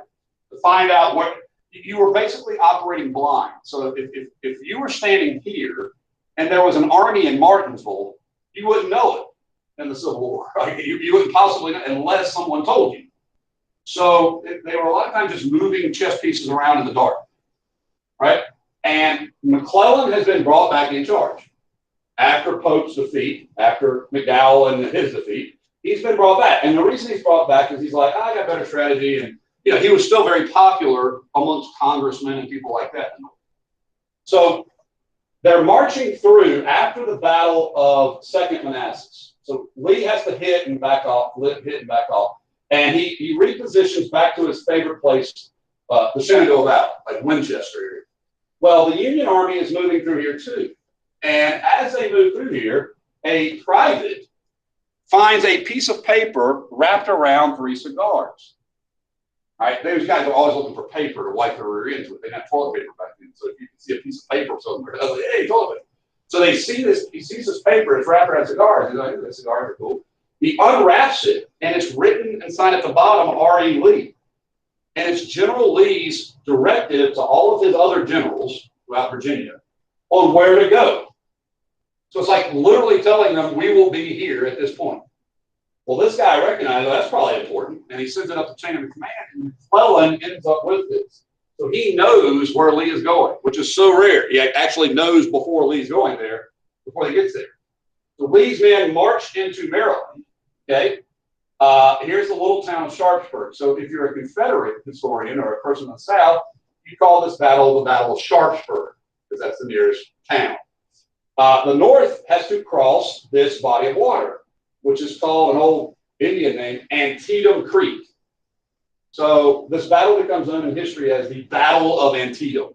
to find out what you were basically operating blind. So if you were standing here and there was an army in Martinsville, you wouldn't know it in the Civil War. Right? You wouldn't possibly know unless someone told you. So they were a lot of times just moving chess pieces around in the dark, right? And McClellan has been brought back in charge. After Pope's defeat, after McDowell and his defeat, he's been brought back. And the reason he's brought back is he's like, I got better strategy. And, he was still very popular amongst congressmen and people like that. So they're marching through after the Battle of Second Manassas. So Lee has to hit and back off, And he repositions back to his favorite place, the Shenandoah Valley, like Winchester area. Well, the Union Army is moving through here too. And as they move through here, a private finds a piece of paper wrapped around 3 cigars. All right, those guys are always looking for paper to wipe their rear ends with. They didn't have toilet paper back then. So if you can see a piece of paper somewhere, they're like, hey, toilet paper. So they see this, he sees this paper, it's wrapped around cigars. He's like, these cigars are cool. He unwraps it, and it's written and signed at the bottom, R.E. Lee. And it's General Lee's directive to all of his other generals throughout Virginia on where to go. So it's like literally telling them, we will be here at this point. Well, this guy recognizes that's probably important, and he sends it up the chain of command, and McClellan ends up with this. So he knows where Lee is going, which is so rare. He actually knows before Lee's going there, before he gets there. So Lee's men march into Maryland, okay? Here's the little town of Sharpsburg. So if you're a Confederate historian or a person in the South, you call this battle the Battle of Sharpsburg, because that's the nearest town. The North has to cross this body of water, which is called an old Indian name, Antietam Creek. So this battle becomes known in history as the Battle of Antietam.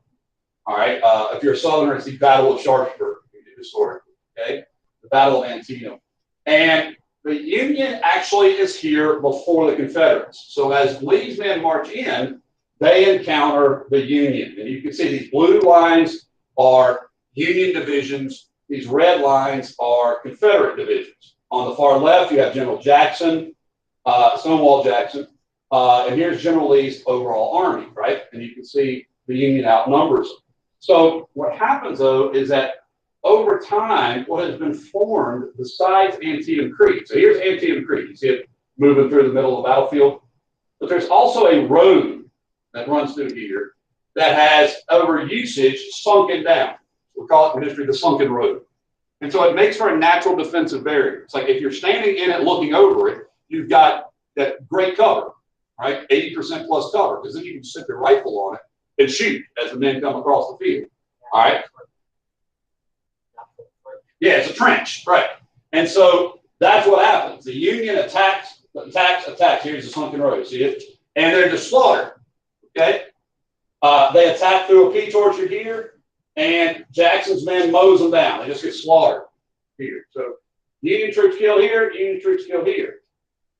All right. If you're a Southerner, it's the Battle of Sharpsburg, historically. Okay. The Battle of Antietam. And the Union actually is here before the Confederates. So as Lee's men march in, they encounter the Union. And you can see these blue lines are Union divisions. These red lines are Confederate divisions. On the far left, you have General Jackson, Stonewall Jackson. And here's General Lee's overall army, right? And you can see the Union outnumbers them. So what happens, though, is that over time, what has been formed besides Antietam Creek. So here's Antietam Creek. You see it moving through the middle of the battlefield. But there's also a road that runs through here that has, over usage, sunken down. We call it in history the sunken road. And so it makes for a natural defensive barrier. It's like if you're standing in it looking over it, you've got that great cover, right? 80% plus cover, because then you can stick your rifle on it and shoot as the men come across the field. All right? Yeah, it's a trench, right? And so that's what happens. The Union attacks. Here's the sunken road, see it? And they're just slaughtered, okay? They attack through a peach orchard here, and Jackson's men mows them down. They just get slaughtered here. So Union troops killed here, Union troops killed here.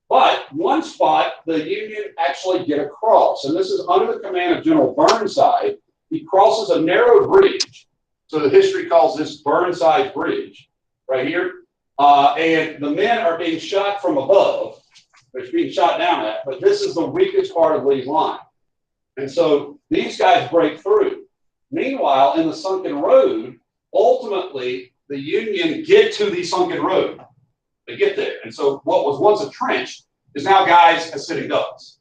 But one spot, the Union actually get across, and this is under the command of General Burnside. He crosses a narrow bridge. So the history calls this Burnside Bridge right here. And the men are being shot from above. They're being shot down at, but this is the weakest part of Lee's line. And so these guys break through. Meanwhile, in the sunken road, ultimately, the Union get to the sunken road. They get there. And so what was once a trench is now guys as sitting ducks.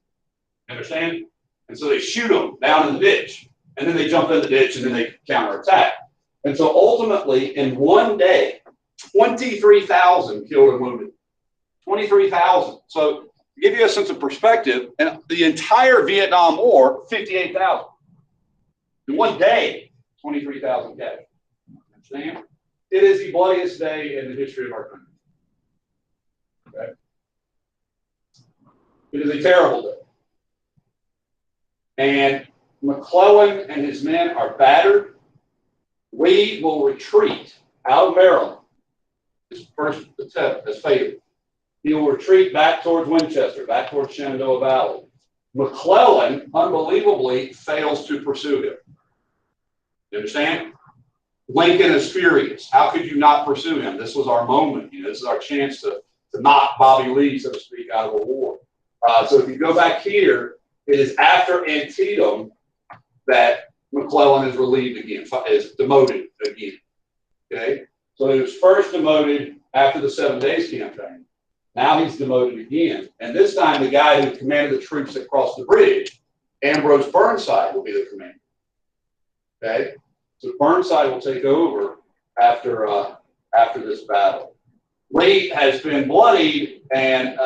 Understand? And so they shoot them down in the ditch. And then they jump in the ditch and then they counterattack. And so ultimately, in one day, 23,000 killed and wounded. 23,000. So to give you a sense of perspective, and the entire Vietnam War, 58,000. In one day, 23,000 dead. Understand? It is the bloodiest day in the history of our country. Okay? It is a terrible day. And McClellan and his men are battered. Lee will retreat out of Maryland. His first attempt has failed. He will retreat back towards Winchester, back towards Shenandoah Valley. McClellan, unbelievably, fails to pursue him. You understand? Lincoln is furious. How could you not pursue him? This was our moment. This is our chance to knock Bobby Lee, so to speak, out of the war. So if you go back here, it is after Antietam that McClellan is relieved again, is demoted again. Okay? So he was first demoted after the 7 Days Campaign. Now he's demoted again. And this time the guy who commanded the troops that crossed the bridge, Ambrose Burnside, will be the commander. Okay? So Burnside will take over after this battle. Lee has been bloodied, and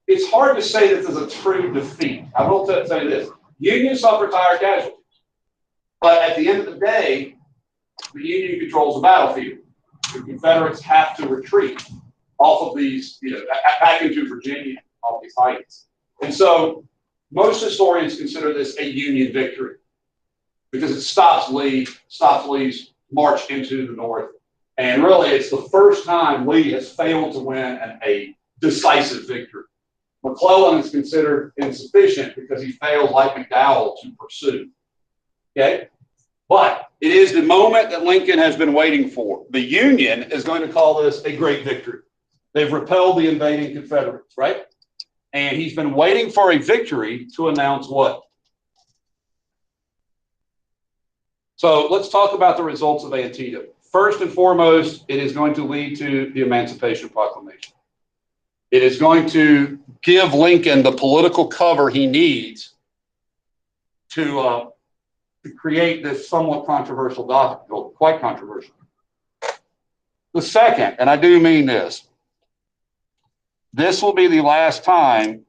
it's hard to say this is a true defeat. I will say this: Union suffered dire casualties, but at the end of the day, the Union controls the battlefield. The Confederates have to retreat off of these, back into Virginia, off these heights, and so most historians consider this a Union victory, because it stops Lee's march into the North. And really, it's the first time Lee has failed to win a decisive victory. McClellan is considered insufficient because he failed, like McDowell, to pursue. Okay? But it is the moment that Lincoln has been waiting for. The Union is going to call this a great victory. They've repelled the invading Confederates, right? And he's been waiting for a victory to announce what? So let's talk about the results of Antietam. First and foremost, it is going to lead to the Emancipation Proclamation. It is going to give Lincoln the political cover he needs to create this somewhat controversial document, quite controversial. The second, and I do mean this will be the last time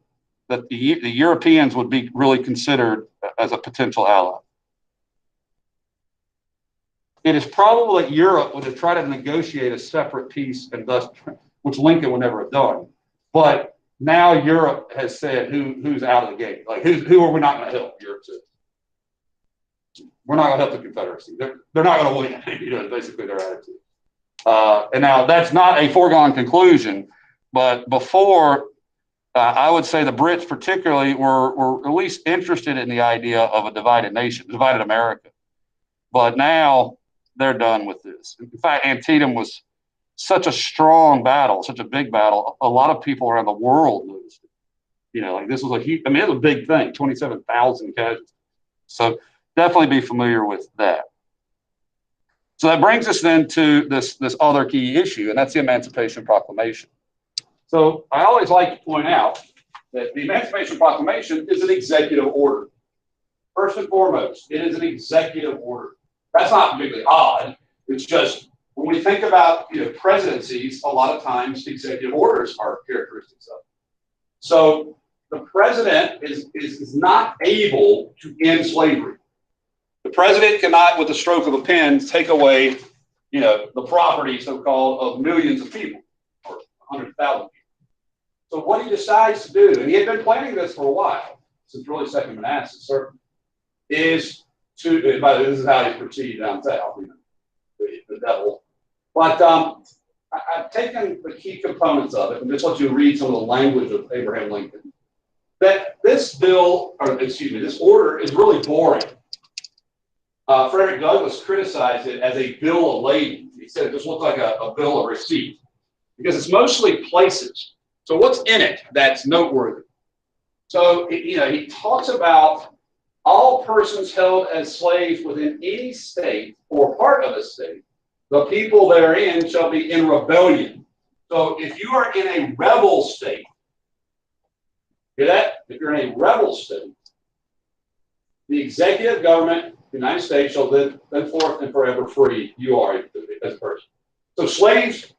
that the Europeans would be really considered as a potential ally. It is probable that Europe would have tried to negotiate a separate peace, and thus, which Lincoln would never have done. But now Europe has said who's out of the game. Like, who are we not going to help? Europe says, we're not going to help the Confederacy. They're not going to win. Basically their attitude. And now that's not a foregone conclusion, but before, I would say the Brits particularly were at least interested in the idea of a divided nation, divided America. But now they're done with this. In fact, Antietam was such a strong battle, such a big battle. A lot of people around the world noticed it. This was a huge, it was a big thing, 27,000 casualties. So definitely be familiar with that. So that brings us then to this other key issue, and that's the Emancipation Proclamation. So I always like to point out that the Emancipation Proclamation is an executive order. First and foremost, it is an executive order. That's not particularly odd. It's just when we think about presidencies, a lot of times executive orders are characteristics of it. So the president is not able to end slavery. The president cannot, with the stroke of a pen, take away the property, so-called, of millions of people, or 100,000 people. So what he decides to do, and he had been planning this for a while, since really second Manassas, certainly, is to, and by the way, this is how he proceeded down south, the devil. But I've taken the key components of it and just let you read some of the language of Abraham Lincoln. That this this order is really boring. Frederick Douglass criticized it as a bill of lading. He said it just looked like a bill of receipt because it's mostly places. So what's in it that's noteworthy? So he talks about all persons held as slaves within any state or part of a state, the people therein shall be in rebellion. So if you are in a rebel state, hear that? If you're in a rebel state, the executive government of the United States shall live henceforth and forever free. You are as a person. So slaves,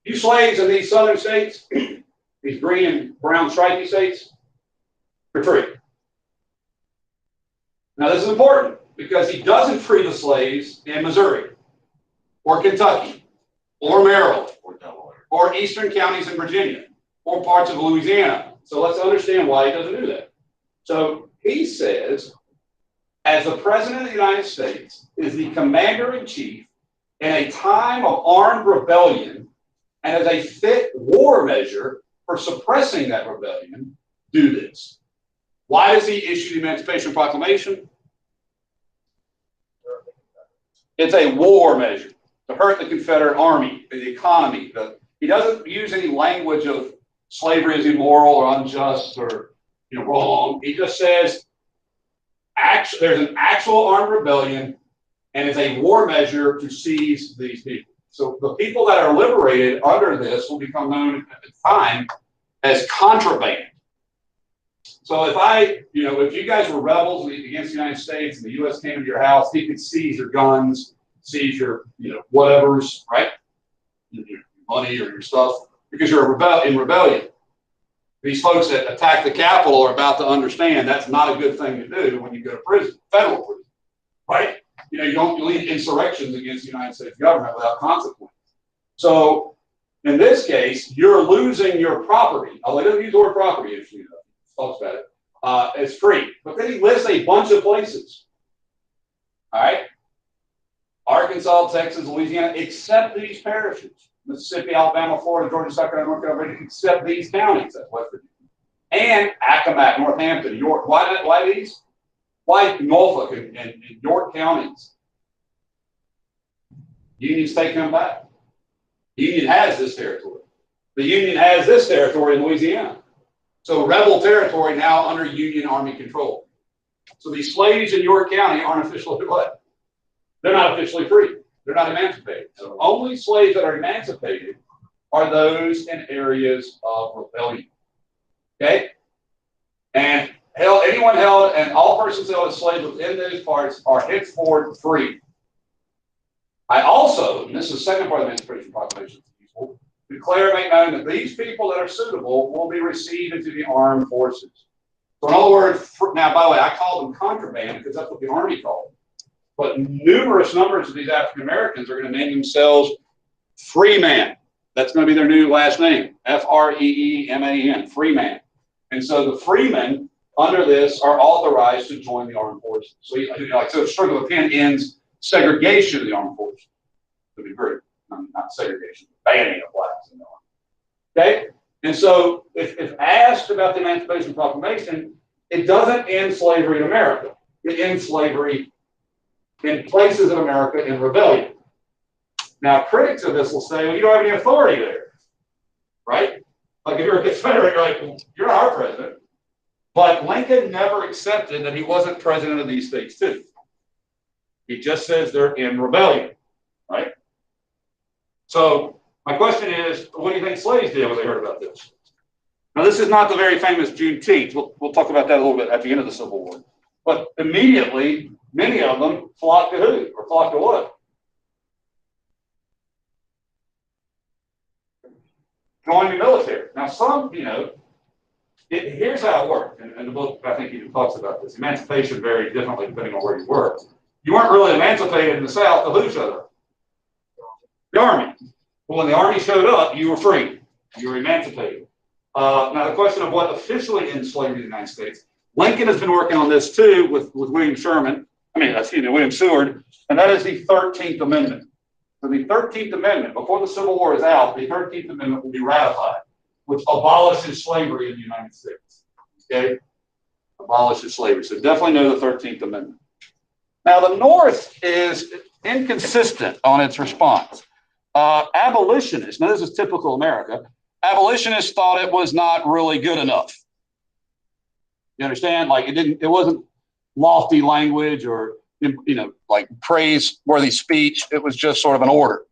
you slaves in these southern states, these green and brown stripy states, you're free. Now, this is important because he doesn't free the slaves in Missouri or Kentucky or Maryland or eastern counties in Virginia, or parts of Louisiana. So let's understand why he doesn't do that. So he says, as the President of the United States is the Commander-in-Chief in a time of armed rebellion and as a fit war measure for suppressing that rebellion, do this. Why does he issue the Emancipation Proclamation? It's a war measure to hurt the Confederate Army, the economy. He doesn't use any language of slavery is immoral or unjust or wrong. He just says there's an actual armed rebellion and it's a war measure to seize these people. So the people that are liberated under this will become known at the time as contraband. So if you guys were rebels against the United States and the U.S. came into your house, he could seize your guns, seize your, whatever's, right? Your money or your stuff, because you're in rebellion. These folks that attack the Capitol are about to understand that's not a good thing to do when you go to prison, federal prison, right? You don't lead insurrections against the United States government without consequence. So in this case, you're losing your property. Oh, he doesn't use the word property if you talks about it. It's free. But then he lists a bunch of places. All right? Arkansas, Texas, Louisiana, except these parishes. Mississippi, Alabama, Florida, Georgia, South Carolina, North Carolina, except these counties. That's West Virginia. And Accomack, Northampton, York. Why these? Why Norfolk and York counties? Union's taking them back. The Union has this territory. The Union has this territory in Louisiana. So rebel territory now under Union Army control. So these slaves in York County aren't officially what? They're not officially free. They're not emancipated. So only slaves that are emancipated are those in areas of rebellion. Okay? And anyone held and all persons held as slaves within those parts are henceforth free. I also, and this is the second part of the Emancipation Proclamation, declare and make known that these people that are suitable will be received into the armed forces. So in other words, now by the way, I call them contraband because that's what the Army called them. But numerous numbers of these African Americans are going to name themselves Freeman. That's going to be their new last name, Freeman, Freeman. And so the freemen under this are authorized to join the armed forces. So, so stroke of a pen ends segregation of the armed forces. To be very, not segregation, banning of blacks in the army. Okay? And so if asked about the Emancipation Proclamation, it doesn't end slavery in America. It ends slavery in places of America in rebellion. Now, critics of this will say, well, you don't have any authority there, right? Like if you're a Confederate, you're like, well, you're not our president. But Lincoln never accepted that he wasn't president of these states too. He just says they're in rebellion, right? So my question is, what do you think slaves did when they heard about this? Now, this is not the very famous Juneteenth. We'll talk about that a little bit at the end of the Civil War. But immediately, many of them flocked to who? Or flocked to what? Join the military. Now, some, here's how it worked. And the book, I think, even talks about this. Emancipation varied differently depending on where you were. You weren't really emancipated in the South till who showed up? The Army. Well, when the Army showed up, you were free. You were emancipated. Now, the question of what officially ends slavery in the United States, Lincoln has been working on this too with William Seward, and that is the 13th Amendment. So the 13th Amendment, before the Civil War is out, the 13th Amendment will be ratified, which abolishes slavery in the United States. Okay? Abolishes slavery. So definitely know the 13th Amendment. Now, the North is inconsistent on its response. Abolitionists, now this is typical America, abolitionists thought it was not really good enough. You understand? Like it wasn't lofty language or, like praiseworthy speech. It was just sort of an order.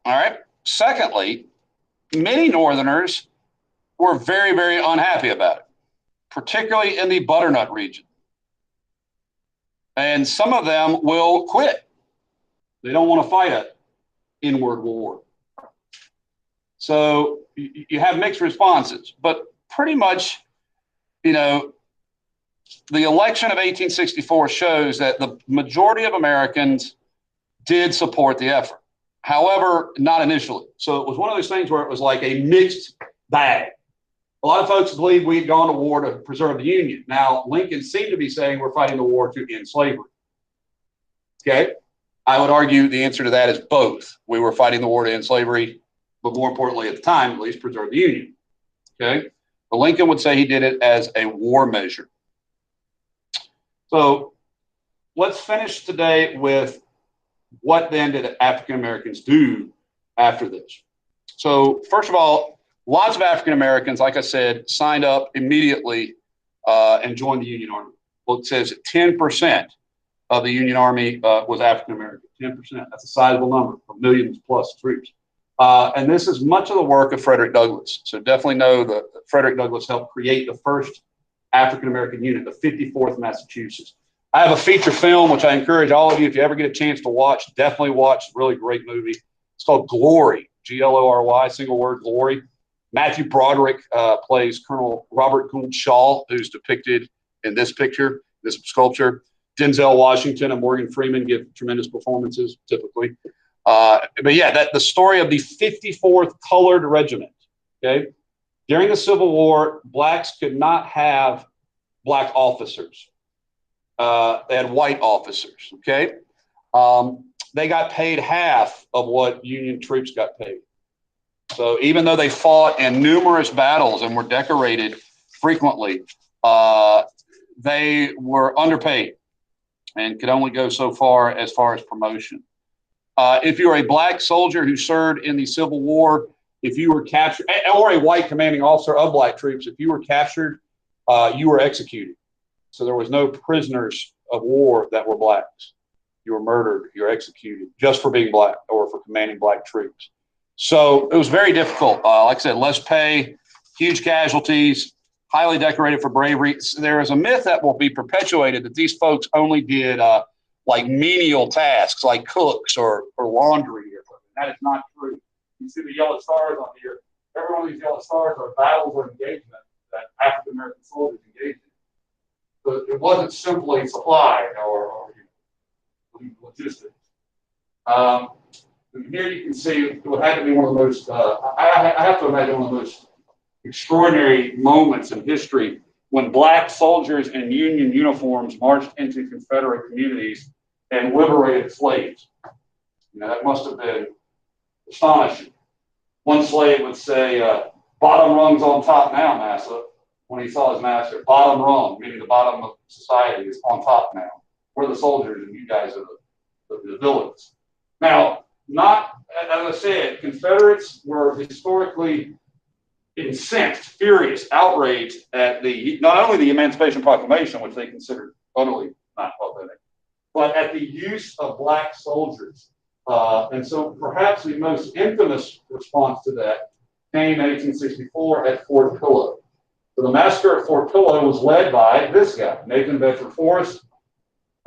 All right. Secondly, many Northerners were very, very unhappy about it, particularly in the butternut region. And some of them will quit. They don't want to fight an inward war. So you have mixed responses, but pretty much, the election of 1864 shows that the majority of Americans did support the effort. However, not initially. So it was one of those things where it was like a mixed bag. A lot of folks believe we had gone to war to preserve the Union. Now, Lincoln seemed to be saying we're fighting the war to end slavery. Okay? I would argue the answer to that is both. We were fighting the war to end slavery, but more importantly, at the time, at least, preserve the Union. Okay? But Lincoln would say he did it as a war measure. So let's finish today with what then did African Americans do after this? So first of all, lots of African Americans, like I said, signed up immediately and joined the Union Army. Well, it says 10% of the Union Army was African American. 10%. That's a sizable number for millions plus troops. And this is much of the work of Frederick Douglass. So definitely know that Frederick Douglass helped create the first African American unit, the 54th Massachusetts. I have a feature film, which I encourage all of you, if you ever get a chance to watch, definitely watch. Really great movie. It's called Glory, Glory, single word, Glory. Matthew Broderick plays Colonel Robert Gould Shaw, who's depicted in this picture, this sculpture. Denzel Washington and Morgan Freeman give tremendous performances, typically. But yeah, the story of the 54th Colored Regiment, okay? During the Civil War, blacks could not have black officers. They had white officers, okay? They got paid half of what Union troops got paid. So even though they fought in numerous battles and were decorated frequently, they were underpaid and could only go so far as promotion. If you were a black soldier who served in the Civil War, if you were captured, or a white commanding officer of black troops, if you were captured, you were executed. So there was no prisoners of war that were blacks. You were murdered, you were executed just for being black or for commanding black troops. So it was very difficult. Like I said, less pay, huge casualties, highly decorated for bravery. So there is a myth that will be perpetuated that these folks only did like menial tasks like cooks or laundry. That is not true. You see the yellow stars on here. Every one of these yellow stars are battles or engagement that African American soldiers engaged in. So it wasn't simply supply or logistics. Here you can see it had to be one of the most, I have to imagine one of the most extraordinary moments in history when black soldiers in Union uniforms marched into Confederate communities and liberated slaves. You know, that must have been astonishing. One slave would say, bottom rung's on top now, massa, when he saw his master. Bottom rung, meaning the bottom of society, is on top now. We're the soldiers and you guys are the villains. Now, not, as I said, Confederates were historically incensed, furious, outraged at not only the Emancipation Proclamation, which they considered utterly not authentic, but at the use of black soldiers. And so perhaps the most infamous response to that came in 1864 at Fort Pillow. So the massacre at Fort Pillow was led by this guy, Nathan Bedford Forrest.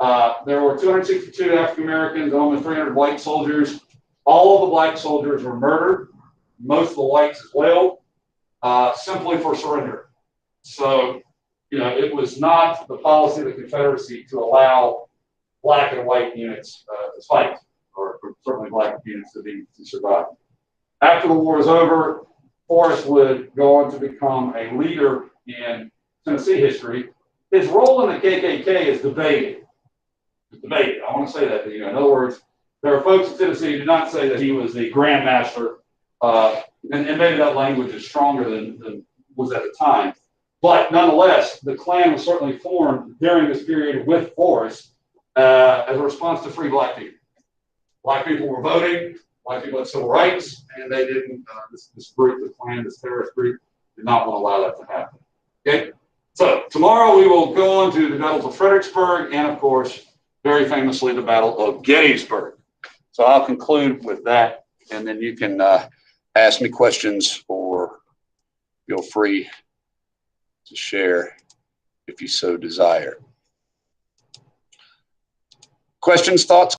There were 262 African Americans and almost 300 white soldiers. All of the black soldiers were murdered, most of the whites as well, simply for surrender. So, you know, it was not the policy of the Confederacy to allow black and white units to fight, or certainly black units to survive. After the war was over, Forrest would go on to become a leader in Tennessee history. His role in the KKK is debated. It's debated. I want to say that to you. In other words, there are folks in Tennessee who do not say that he was the Grand Master, and maybe that language is stronger than was at the time. But nonetheless, the Klan was certainly formed during this period with Forrest as a response to free black people. Black people were voting, black people had civil rights, and they didn't, this group, the Klan, this terrorist group, did not want to allow that to happen. Okay? So tomorrow we will go on to the battles of Fredericksburg and, of course, very famously, the Battle of Gettysburg. So I'll conclude with that, and then you can ask me questions or feel free to share if you so desire. Questions, thoughts?